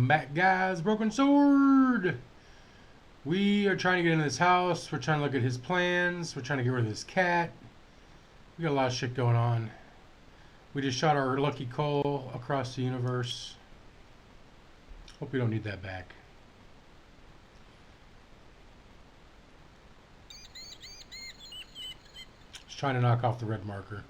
Welcome back, guys. Broken Sword. We are trying to get into this house. We're trying to look at his plans. We're trying to get rid of this cat. We got a lot of shit going on. We just shot our lucky coal across the universe. Hope we don't need that back. Just trying to knock off the red marker.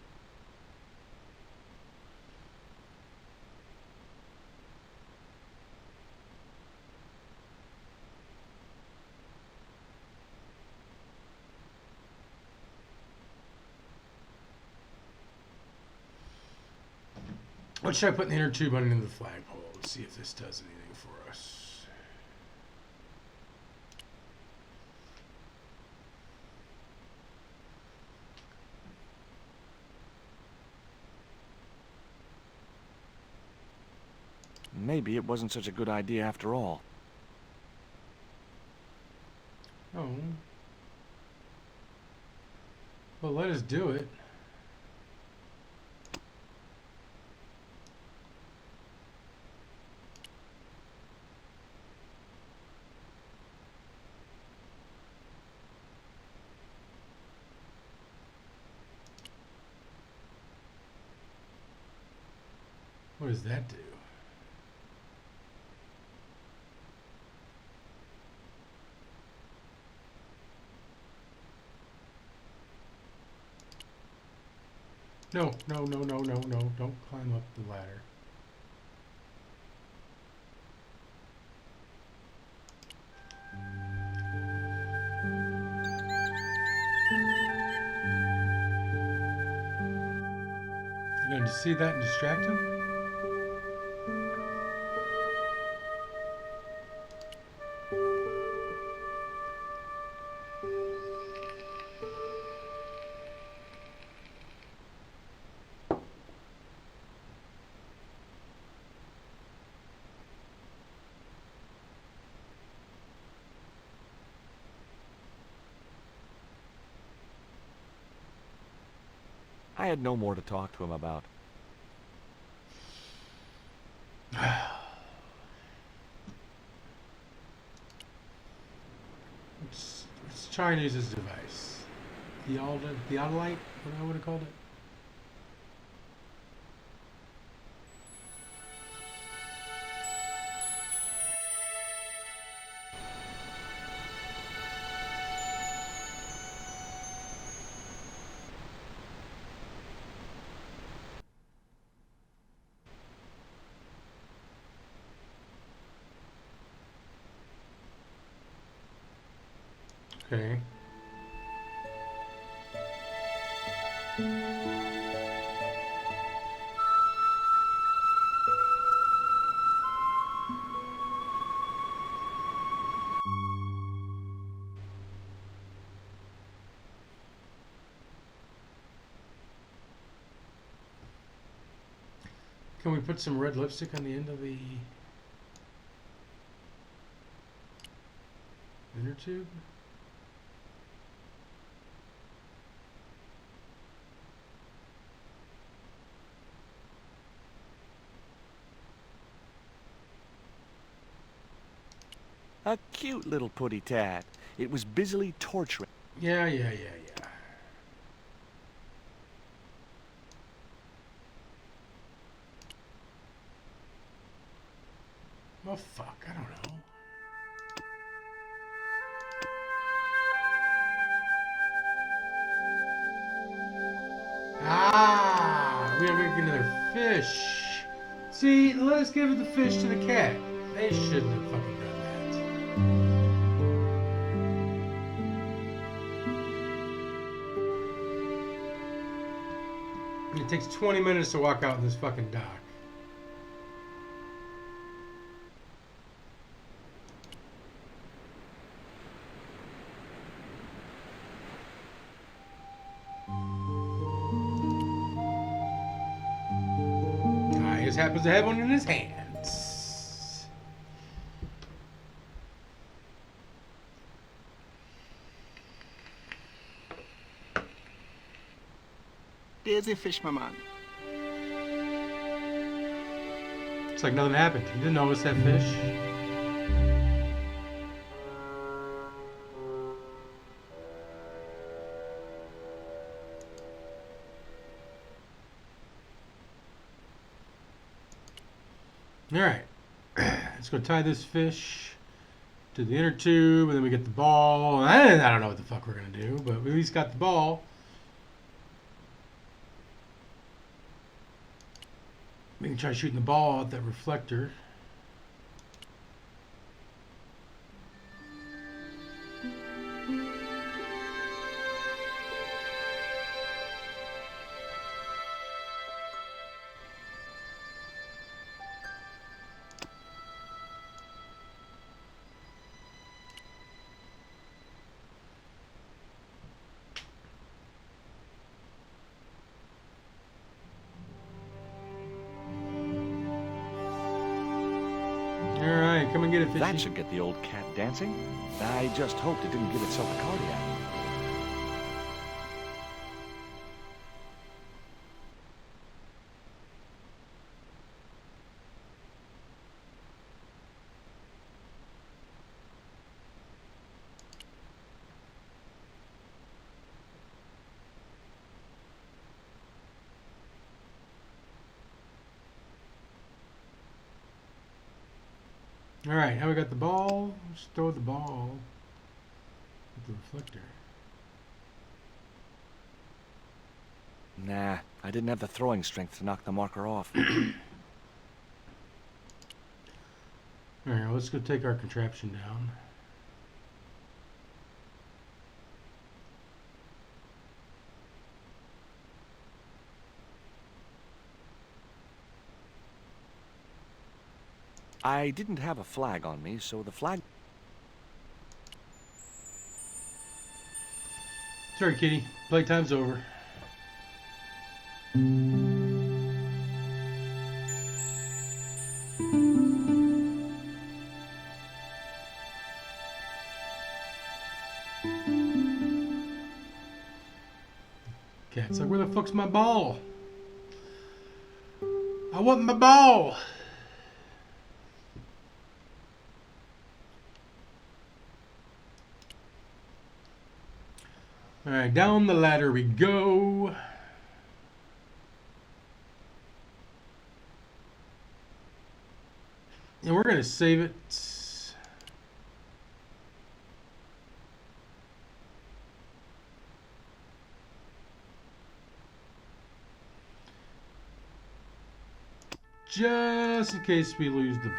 What should I put in the inner tube under the flagpole? Let's see if this does anything for us. Maybe it wasn't such a good idea after all. Oh. Well, let us do it. What does that do? No, no, no, no, no, no. Don't climb up the ladder. You gonna see that and distract him? I had no more to talk to him about. Let's try and use this device. Theodolite? What I would have called it? Okay. Can we put some red lipstick on the end of the inner tube? A cute little putty tat. It was busily torturing. Yeah. Well, fuck, I don't know. Ah, we are gonna get another fish. See, let us give the fish to the cat. They shouldn't have fucking done that. It takes 20 minutes to walk out in this fucking dock. He just happens to have one in his hands. There's a fish, my man. Looks like nothing happened. You didn't notice that fish? Alright. Let's go tie this fish to the inner tube, and then we get the ball. I don't know what the fuck we're going to do, but we at least got the ball. We can try shooting the ball at that reflector. Alright, come and get it, fishy. That should get the old cat dancing. I just hoped it didn't give itself a cardiac. Alright, now we got the ball. Let's throw the ball at the reflector. Nah, I didn't have the throwing strength to knock the marker off. Alright, well, let's go take our contraption down. I didn't have a flag on me, so the flag... Sorry, kitty. Playtime's over. Cat's like, where the fuck's my ball? I want my ball! Alright, down the ladder we go. And we're going to save it. Just in case we lose the ball.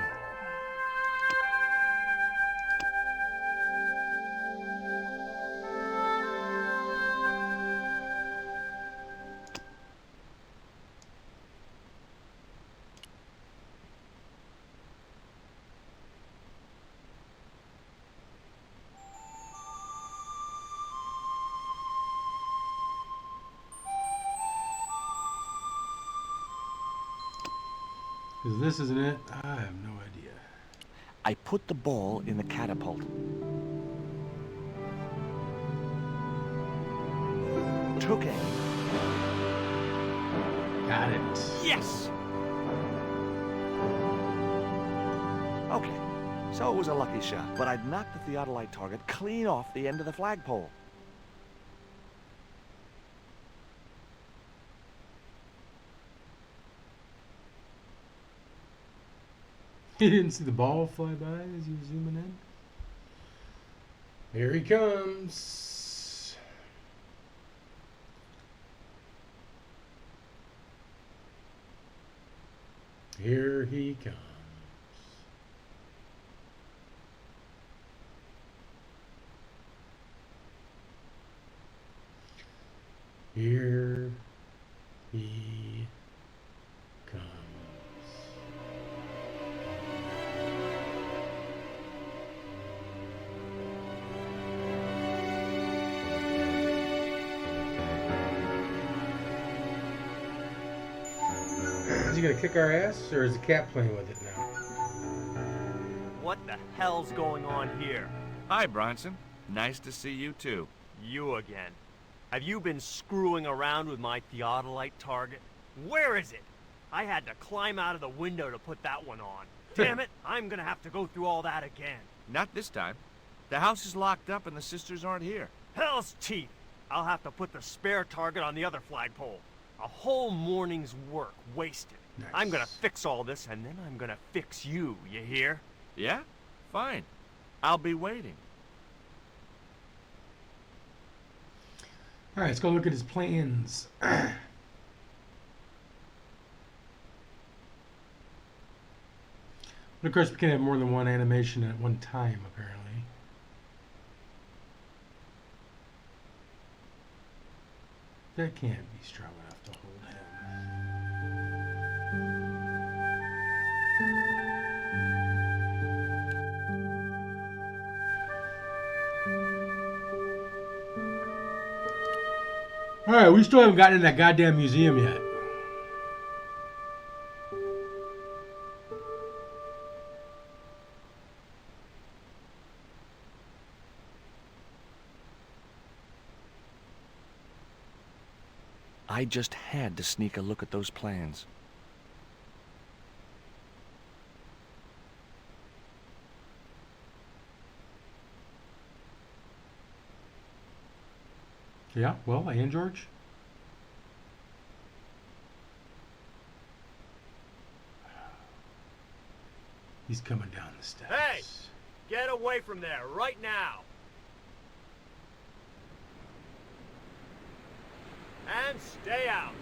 Because this isn't it, I have no idea. I put the ball in the catapult. Took aim. Got it. Yes! Okay, so it was a lucky shot, but I'd knocked the theodolite target clean off the end of the flagpole. You didn't see the ball fly by as you were zooming in? Here he comes. Here he comes. Here he comes. Is he gonna kick our ass, or is the cat playing with it now? What the hell's going on here? Hi, Bronson. Nice to see you, too. You again. Have you been screwing around with my theodolite target? Where is it? I had to climb out of the window to put that one on. Damn it, I'm gonna have to go through all that again. Not this time. The house is locked up and the sisters aren't here. Hell's teeth! I'll have to put the spare target on the other flagpole. A whole morning's work wasted. Nice. I'm gonna fix all this, and then I'm gonna fix you, you hear? Yeah? Fine. I'll be waiting. Alright, let's go look at his plans. But of course, we can have more than one animation at one time, apparently. That can't be strong enough to hold him. Alright, we still haven't gotten in that goddamn museum yet. I just had to sneak a look at those plans. Yeah, well, and George? He's coming down the steps. Hey! Get away from there, right now! And stay out!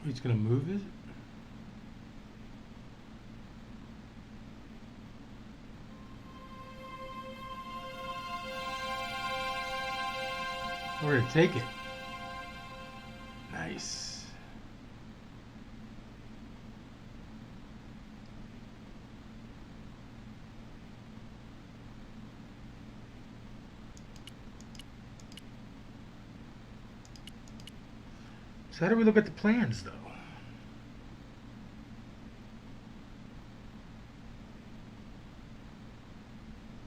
He's gonna move it? We're gonna take it. Nice. So how do we look at the plans, though?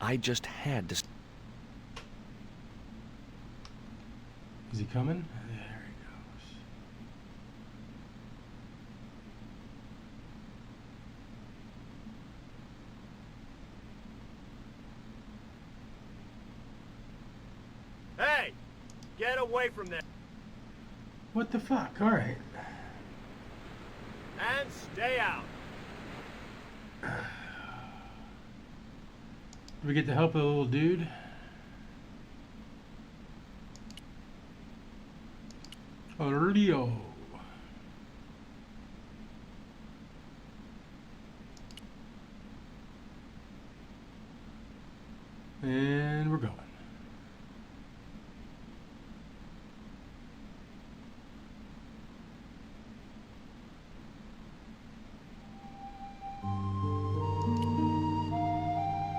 I just had to... Is he coming? There he goes. Hey! Get away from there! What the fuck? All right. And stay out! Do we get to help the little dude? Leo. And we're going.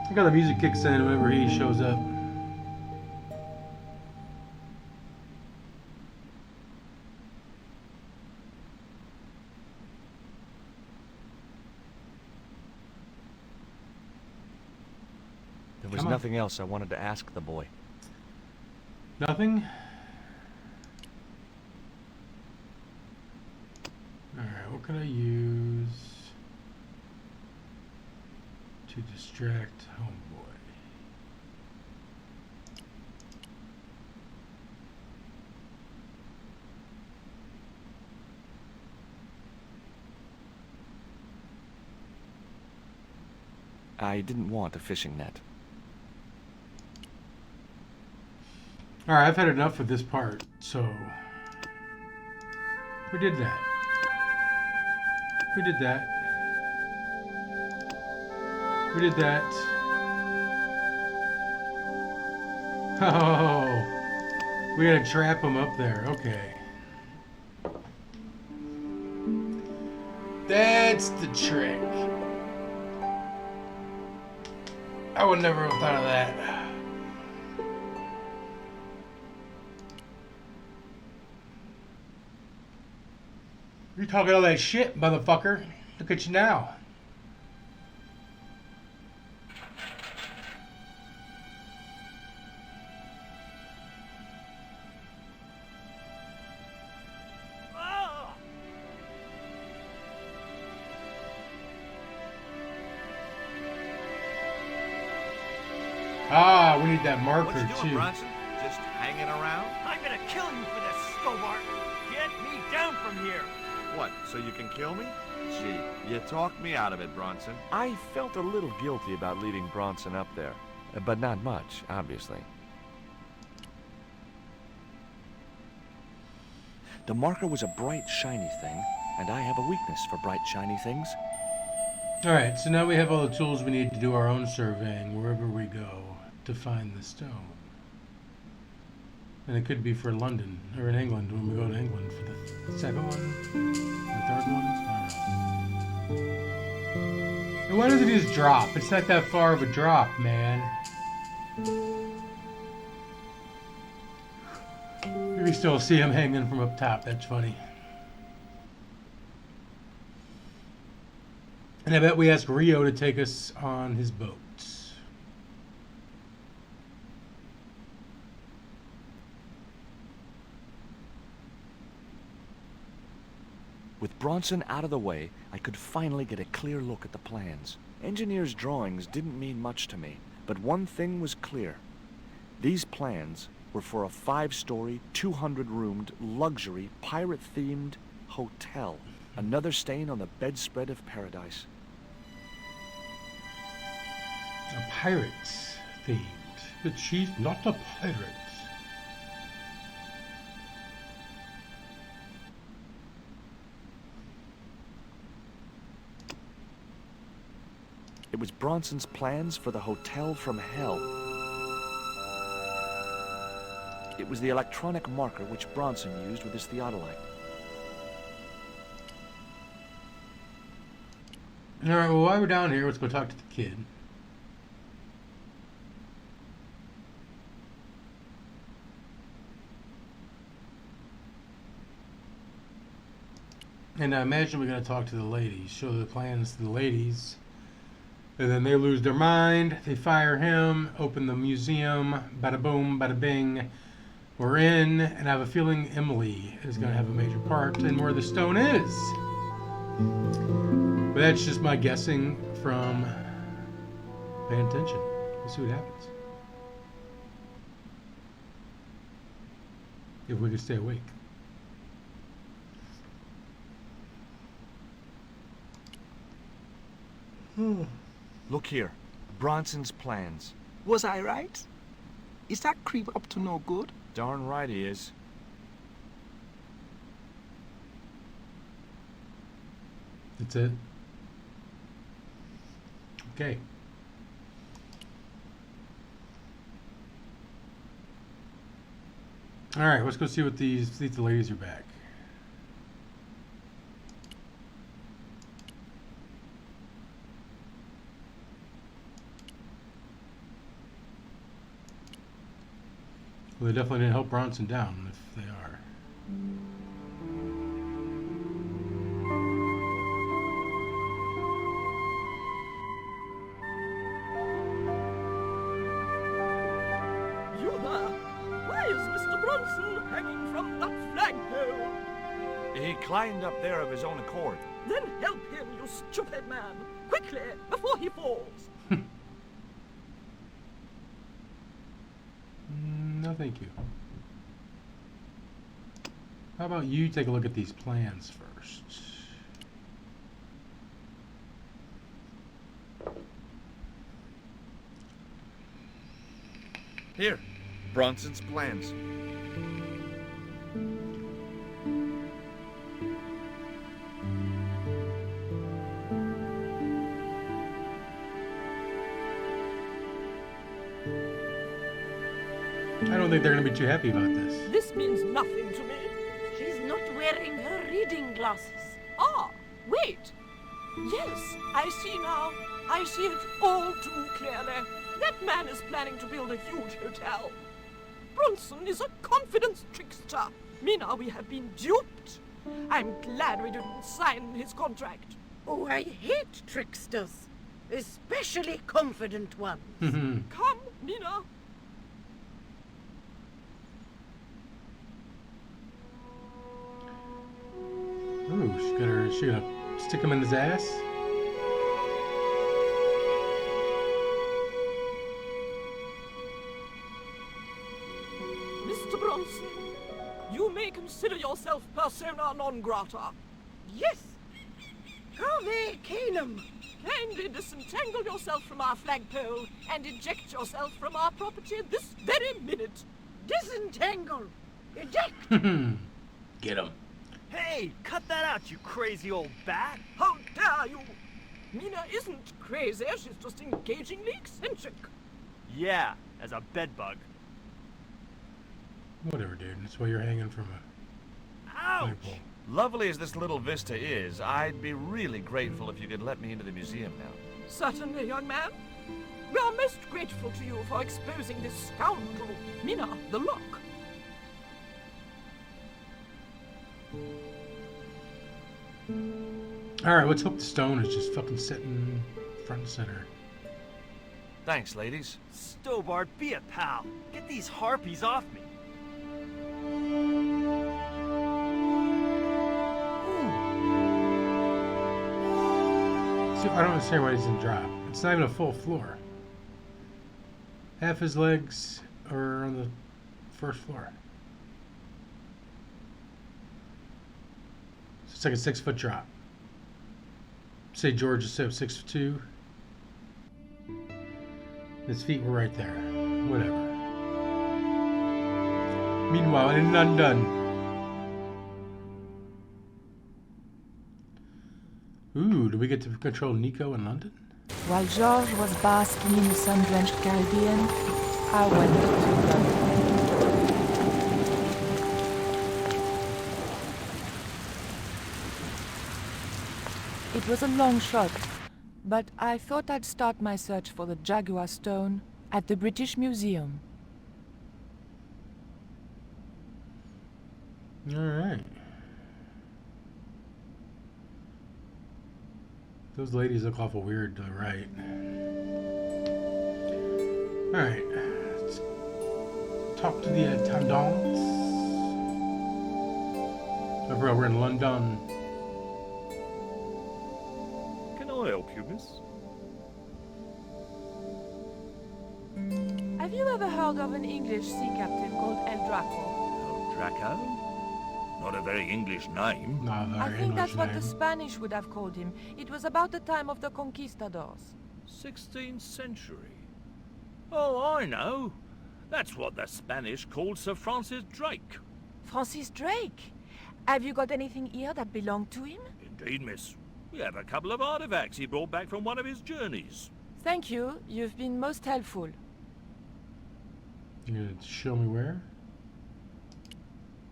I got the music kicks in whenever he shows up. There was Come on. nothing else I wanted to ask the boy. Nothing? Alright, what can I use to distract homeboy? I didn't want a fishing net. Alright, I've had enough of this part, so... We did that. We did that. We did that. Oh, we gotta trap him up there. Okay. That's the trick. I would never have thought of that. You're talking all that shit, motherfucker. Look at you now. Ah! Ah, we need that marker What you doing, too. Bronson? Just hanging around? I'm gonna kill you for this, Stobart! Get me down from here! What, so you can kill me? Gee, you talked me out of it, Bronson. I felt a little guilty about leading Bronson up there, but not much, obviously. The marker was a bright, shiny thing, and I have a weakness for bright, shiny things. Alright, so now we have all the tools we need to do our own surveying wherever we go to find the stone. And it could be for London, or in England when we go to England for the second one, the third one, I don't know. And why does it just drop? It's not that far of a drop, man. You can still see him hanging from up top, that's funny. And I bet we asked Rio to take us on his boat. With Bronson out of the way, I could finally get a clear look at the plans. Engineers' drawings didn't mean much to me, but one thing was clear. These plans were for a 5-story, 200-roomed, luxury, pirate-themed hotel. Another stain on the bedspread of paradise. A pirates themed, but she's not a pirate. It was Bronson's plans for the hotel from hell. It was the electronic marker which Bronson used with his theodolite. Alright, well, while we're down here, let's go talk to the kid. And I imagine we're going to talk to the ladies, show the plans to the ladies. And then they lose their mind, they fire him, open the museum, bada boom, bada bing. We're in, and I have a feeling Emily is going to have a major part in where the stone is. But that's just my guessing from paying attention. We'll see what happens. If we can stay awake. Look here. Bronson's plans. Was I right? Is that creep up to no good? Darn right he is. That's it. Okay. All right, let's go see what see if the ladies are back. Well, they definitely didn't help Bronson down if they are. You there? Why is Mr. Bronson hanging from that flagpole? He climbed up there of his own accord. Then help him, you stupid man! Quickly, before he falls! No, thank you. How about you take a look at these plans first? Here, Bronson's plans. I don't think they're going to be too happy about this. This means nothing to me. She's not wearing her reading glasses. Ah, wait! Yes, I see now. I see it all too clearly. That man is planning to build a huge hotel. Bronson is a confidence trickster. Mina, we have been duped. I'm glad we didn't sign his contract. Oh, I hate tricksters, especially confident ones. Come, Mina. Ooh, she gonna stick him in his ass? Mr. Bronson, you may consider yourself persona non grata. Yes. Harvey Canum. Kindly disentangle yourself from our flagpole and eject yourself from our property this very minute. Disentangle. Eject. Get him. Hey, cut that out, you crazy old bat! How dare you! Mina isn't crazy, she's just engagingly eccentric. Yeah, as a bedbug. Whatever, dude. That's why you're hanging from a Ouch! flagpole. Lovely as this little vista is, I'd be really grateful if you could let me into the museum now. Certainly, young man. We are most grateful to you for exposing this scoundrel, Mina the Lock. Alright, let's hope the stone is just fucking sitting front and center. Thanks, ladies. Stobart, be a pal. Get these harpies off me. See, I don't understand why he doesn't drop. It's not even a full floor. Half his legs are on the first floor. So it's like a 6-foot drop. Say George is 6'2". His feet were right there. Whatever. Meanwhile, in London. Ooh, do we get to control Nico in London? While George was basking in the sun-drenched Caribbean, I went to London. It was a long shot, but I thought I'd start my search for the Jaguar Stone at the British Museum. Alright. Those ladies look awful weird to the right. Alright. Let's talk to the attendants. Overall, we're in London. Can I help you, miss? Have you ever heard of an English sea captain called El Draco? Oh, Draco? Not a very English name. Not a I very think English that's what name. the Spanish would have called him. It was about the time of the conquistadors. 16th century. Oh, I know. That's what the Spanish called Sir Francis Drake. Francis Drake? Have you got anything here that belonged to him? Indeed, miss. We have a couple of artifacts he brought back from one of his journeys. Thank you. You've been most helpful. You gonna show me where?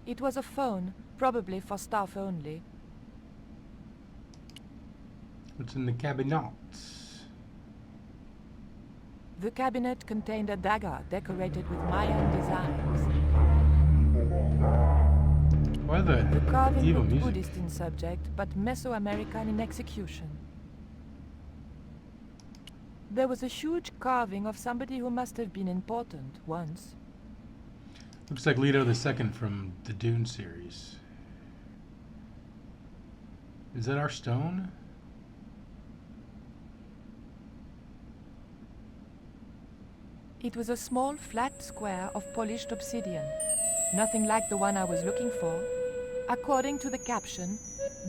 It was a phone, probably for staff only. What's in the cabinet? The cabinet contained a dagger decorated with Mayan designs. Why the The carving evil looked music? Buddhist in subject, but Mesoamerican in execution. There was a huge carving of somebody who must have been important once. Looks like Leto II from the Dune series. Is that our stone? It was a small, flat square of polished obsidian. Nothing like the one I was looking for. According to the caption,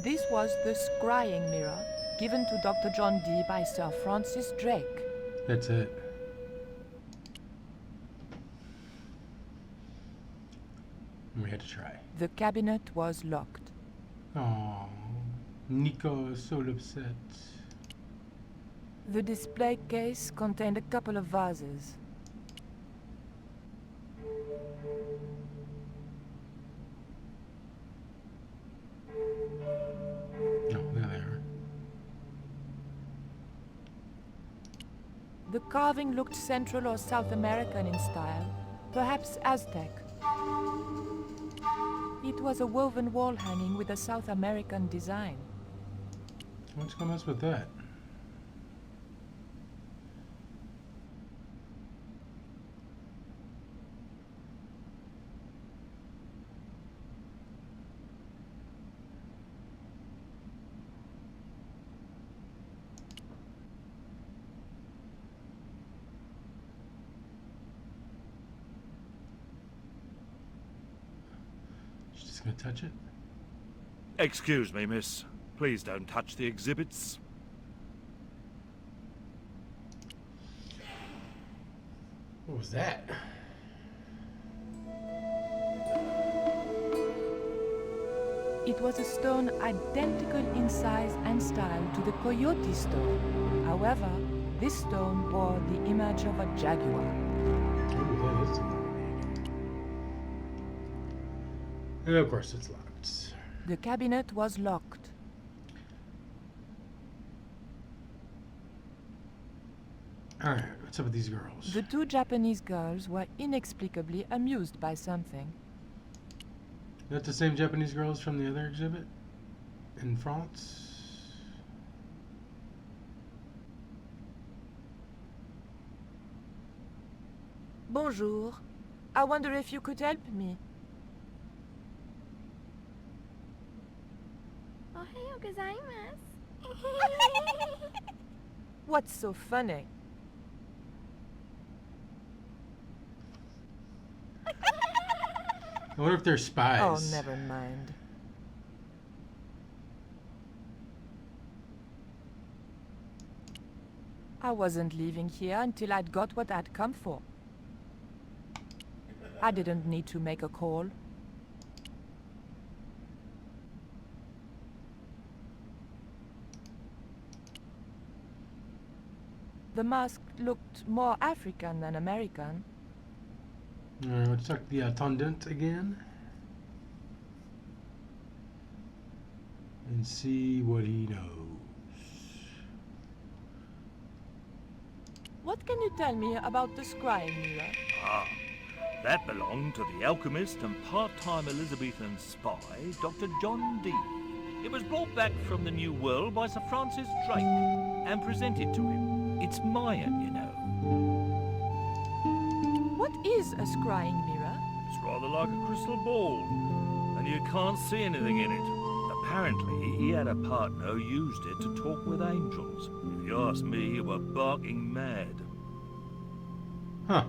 this was the scrying mirror given to Dr. John Dee by Sir Francis Drake. That's it. We had to try. The cabinet was locked. Oh, Nico is so upset. The display case contained a couple of vases. No, there they are. The carving looked Central or South American in style, perhaps Aztec. It was a woven wall hanging with a South American design. What's going on with that? She's just gonna touch it? Excuse me, miss. Please don't touch the exhibits. What was that? It was a stone identical in size and style to the Coyote stone. However, this stone bore the image of a jaguar. Ooh, that is. And of course, it's locked. The cabinet was locked. Alright, what's up with these girls? The two Japanese girls were inexplicably amused by something. Not the same Japanese girls from the other exhibit? In France? Bonjour. I wonder if you could help me. Ohayou gozaimasu. What's so funny? I wonder if they're spies. Oh, never mind. I wasn't leaving here until I'd got what I'd come for. I didn't need to make a call. The mask looked more African than American. Alright, let's talk to the attendant again. And see what he knows. What can you tell me about the scrying mirror? Ah, that belonged to the alchemist and part-time Elizabethan spy, Dr. John Dee. It was brought back from the New World by Sir Francis Drake and presented to him. It's Mayan, you know. What is a scrying mirror? It's rather like a crystal ball, and you can't see anything in it. Apparently, he had a partner who used it to talk with angels. If you ask me, you were barking mad. Huh.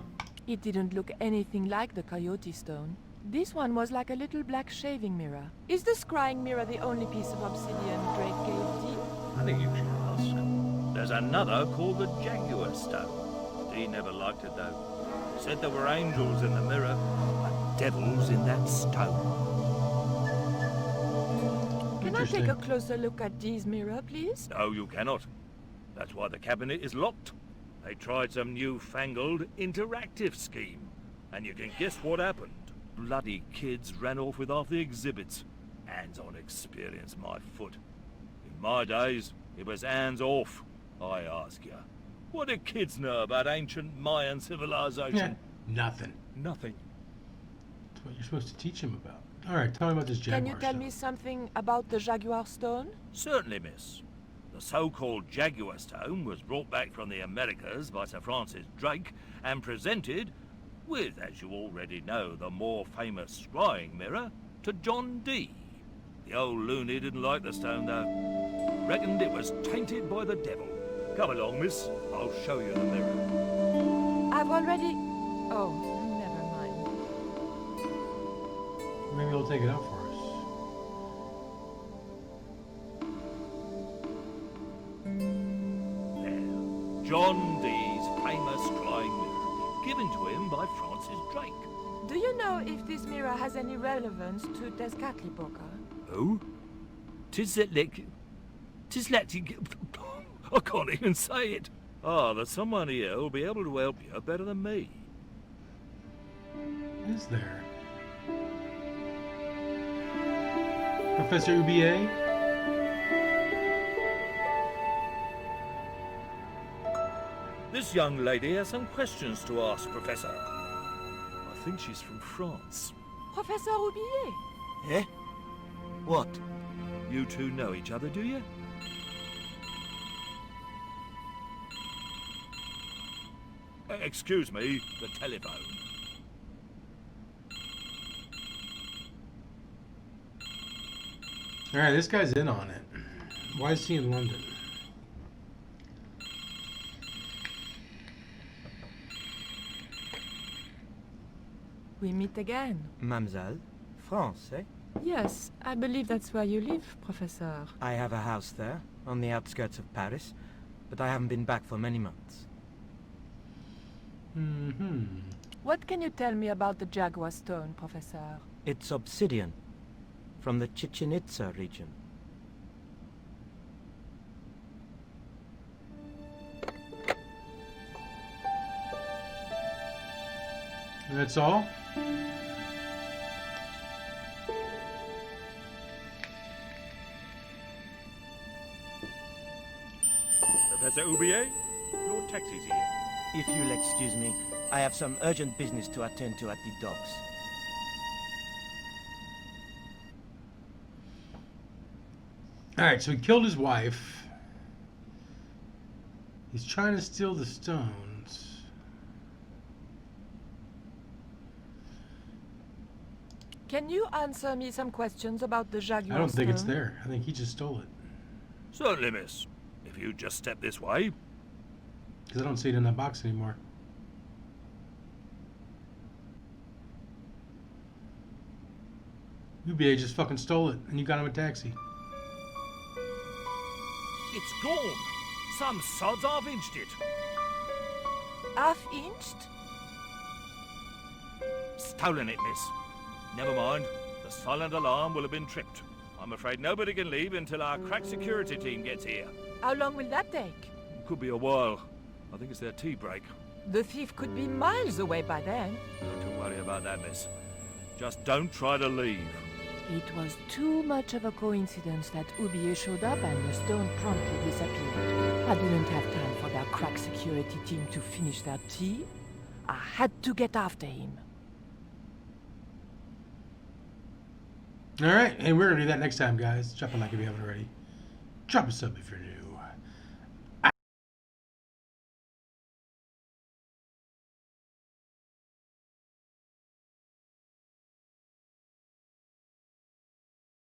It didn't look anything like the Coyote stone. This one was like a little black shaving mirror. Is the scrying mirror the only piece of obsidian Drake gave Dee? I think you should ask. There's another called the Jaguar stone. He never liked it, though. Said there were angels in the mirror, but devils in that stone. Can I take a Interesting. closer look at Dee's mirror, please? No, you cannot. That's why the cabinet is locked. They tried some newfangled interactive scheme. And you can guess what happened. Bloody kids ran off with half the exhibits. Hands-on experience, my foot. In my days, it was hands off, I ask you. What do kids know about ancient Mayan civilization? Yeah, nothing. Nothing. That's what you're supposed to teach him about. Alright, tell me about this jaguar Can you tell stuff. me something about the Jaguar stone? Certainly, miss. The so-called Jaguar stone was brought back from the Americas by Sir Francis Drake and presented with, as you already know, the more famous scrying mirror, to John Dee. The old loony didn't like the stone, though. Reckoned it was tainted by the devil. Come along, miss. I'll show you the mirror. I've already... Oh, never mind. Maybe he'll take it out for us. There. John Dee's famous scrying mirror, given to him by Francis Drake. Do you know if this mirror has any relevance to Tezcatlipoca? Oh? Tis like... I can't even say it. Ah, there's someone here who'll be able to help you better than me. Is there? Professor Ubier? This young lady has some questions to ask, Professor. I think she's from France. Professor Roubillier? Eh? What? You two know each other, do you? Excuse me, the telephone. Alright, this guy's in on it. Why is he in London? We meet again. Mademoiselle, France, eh? Yes, I believe that's where you live, Professor. I have a house there, on the outskirts of Paris, but I haven't been back for many months. What can you tell me about the Jaguar Stone, Professor? It's obsidian, from the Chichen Itza region. That's all? Professor Oubier, your taxi's here. If you'll excuse me, I have some urgent business to attend to at the docks. Alright, so he killed his wife. He's trying to steal the stones. Can you answer me some questions about the Jaguar I don't think it's Stone? there. I think he just stole it. Certainly, miss. If you just step this way. Because I don't see it in that box anymore. UBA just fucking stole it, and you got him a taxi. It's gone. Some sods have inched it. Half-inched? Stolen it, miss. Never mind. The silent alarm will have been tripped. I'm afraid nobody can leave until our crack security team gets here. How long will that take? Could be a while. I think it's their tea break. The thief could be miles away by then. Don't worry about that, miss. Just don't try to leave. It was too much of a coincidence that Oubier showed up and the stone promptly disappeared. I didn't have time for their crack security team to finish their tea. I had to get after him. Alright, hey, we're gonna do that next time, guys. Drop a like if you haven't already. Drop a sub if you're new.